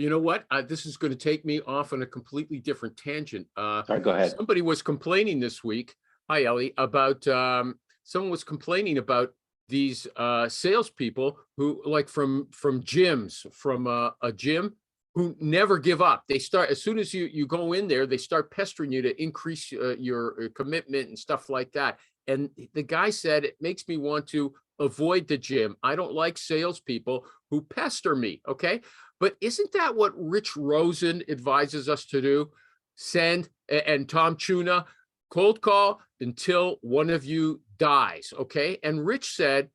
You know what? This is going to take me off on a completely different tangent. All right, go ahead. Somebody was complaining this week. Hi, Elly, about someone was complaining about these salespeople who, like from gyms, from a gym, who never give up. They start as soon as you go in there, they start pestering you to increase your commitment and stuff like that. And the guy said, it makes me want to avoid the gym. I don't like salespeople who pester me. Okay. But isn't that what Rich Rosen advises us to do? Send, and Tom Tuna, cold call until one of you dies. Okay. And Rich said,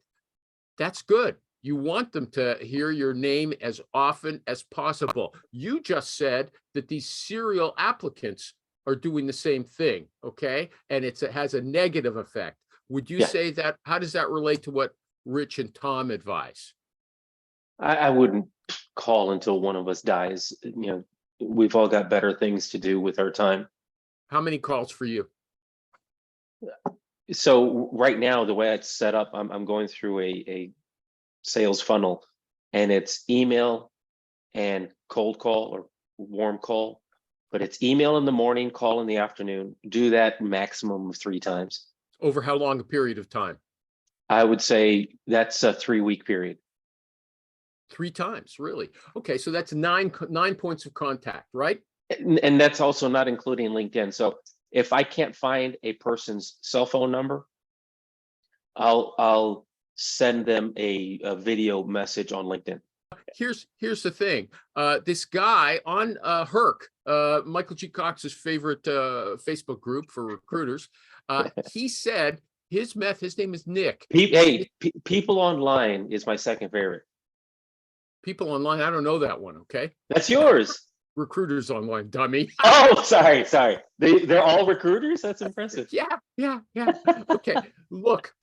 that's good. You want them to hear your name as often as possible. You just said that these serial applicants are doing the same thing. Okay. And it has a negative effect. Would you say that? How does that relate to what Rich and Tom advise? I wouldn't call until one of us dies. We've all got better things to do with our time. How many calls for you? So right now, the way it's set up, I'm going through a sales funnel, and it's email and cold call or warm call, but it's email in the morning, call in the afternoon. Do that maximum of 3 times. Over how long a period of time? I would say that's a 3-week period. 3 times, really? Okay, so that's nine points of contact, right? And that's also not including LinkedIn. So if I can't find a person's cell phone number, I'll send them a video message on LinkedIn. Here's the thing. This guy on Herc, Michael G Cox's favorite Facebook group for recruiters, he said his name is Nick. People Online is my second favorite. People Online, I don't know that one. Okay, that's yours. Recruiters Online, dummy. Oh, sorry. They're all recruiters. That's impressive. Yeah. Okay, look.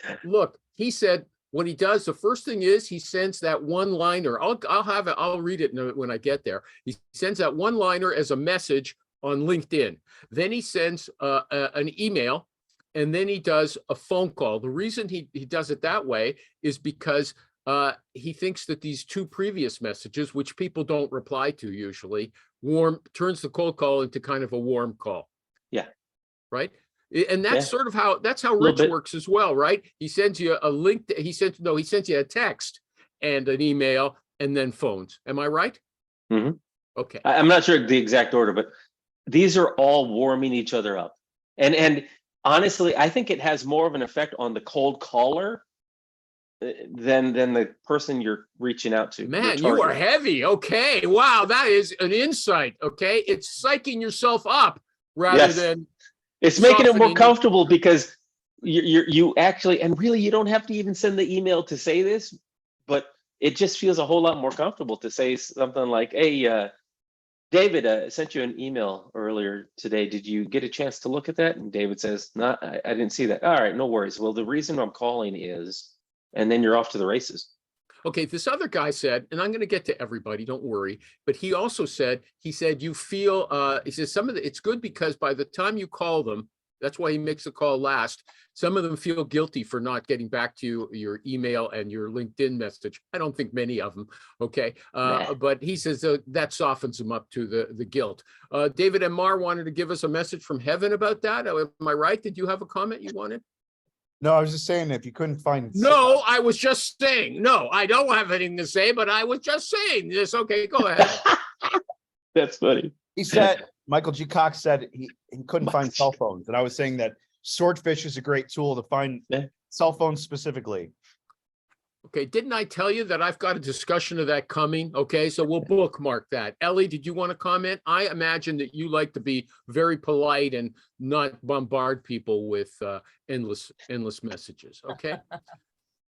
He said what he does, the first thing is he sends that one-liner. I'll read it when I get there. He sends that one-liner as a message on LinkedIn. Then he sends an email, and then he does a phone call. The reason he does it that way is because he thinks that these 2 previous messages, which people don't reply to usually, turns the cold call into kind of a warm call. Yeah. Right. And that's sort of how Rich works as well, right? He sends you a link. He sends you a text and an email and then phones. Am I right? Mm-hmm. Okay. I'm not sure the exact order, but these are all warming each other up. And honestly, I think it has more of an effect on the cold caller than the person you're reaching out to. Man, you are heavy. Okay. Wow. That is an insight. Okay. It's psyching yourself up rather than it's making it more comfortable, because you actually, and really, you don't have to even send the email to say this, but it just feels a whole lot more comfortable to say something like, hey, David, sent you an email earlier today. Did you get a chance to look at that? And David says, no, I didn't see that. All right, no worries. Well, the reason I'm calling is, and then you're off to the races. Okay, this other guy said, and I'm going to get to everybody, don't worry, but he also said, you feel, he says it's good because by the time you call them, that's why he makes the call last, some of them feel guilty for not getting back to you, your email and your LinkedIn message. I don't think many of them, okay? But he says that softens them up to the guilt. David and Mar wanted to give us a message from heaven about that. Am I right? Did you have a comment you wanted? No, I was just saying if you couldn't find. No, I was just saying. No, I don't have anything to say, but I was just saying this. Okay, go ahead. That's funny. He said, Michael G. Cox said he couldn't find cell phones. And I was saying that Swordfish is a great tool to find cell phones specifically. Okay, didn't I tell you that I've got a discussion of that coming? Okay, so we'll bookmark that. Elly, did you want to comment? I imagine that you like to be very polite and not bombard people with endless messages. Okay.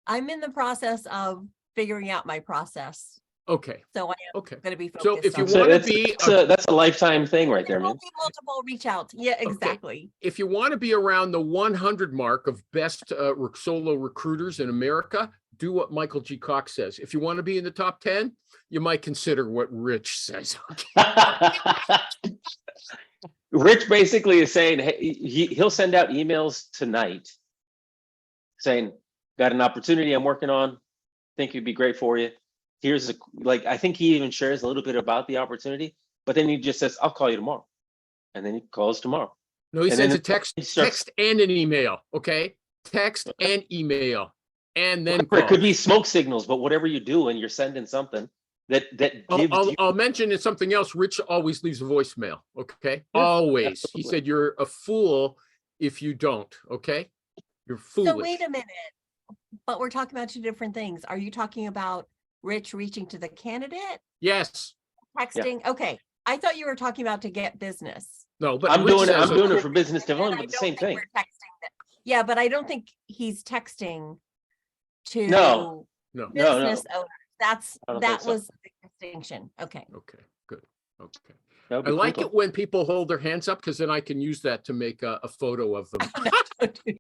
I'm in the process of figuring out my process. Okay. So I am going to be focused. So if you on want to be, that's a lifetime thing right there, man. Multiple reach out. Yeah, exactly. Okay. If you want to be around the 100 mark of best solo recruiters in America, do what Michael G. Cox says. If you want to be in the top 10, you might consider what Rich says. Rich basically is saying, hey, he'll send out emails tonight saying, got an opportunity I'm working on, think it'd be great for you. like, I think he even shares a little bit about the opportunity, but then he just says, I'll call you tomorrow. And then he calls tomorrow. No, he And sends then a text, he starts- text and an email, okay? Text and email, and then Or it could be calls. smoke signals, but whatever you do and you're sending something that gives you. I'll mention it's something else. Rich always leaves a voicemail, okay? Yeah, Always. He absolutely. said you're a fool if you don't, okay? You're So foolish. wait a minute, but we're talking about two different things. Are you talking about Rich reaching to the candidate, Yes, texting? Okay, I thought you were talking about to get business. no, but I'm Rich doing it. I'm says, doing it for business And I development, the don't same think thing. we're texting that. Yeah, but I don't think he's texting to No. no, No, business owners. That's, I don't think that so. was the distinction. Okay. okay, good, okay. That would I be like cool, it when people hold their hands up because then I can use that to make a photo of them. I'm not-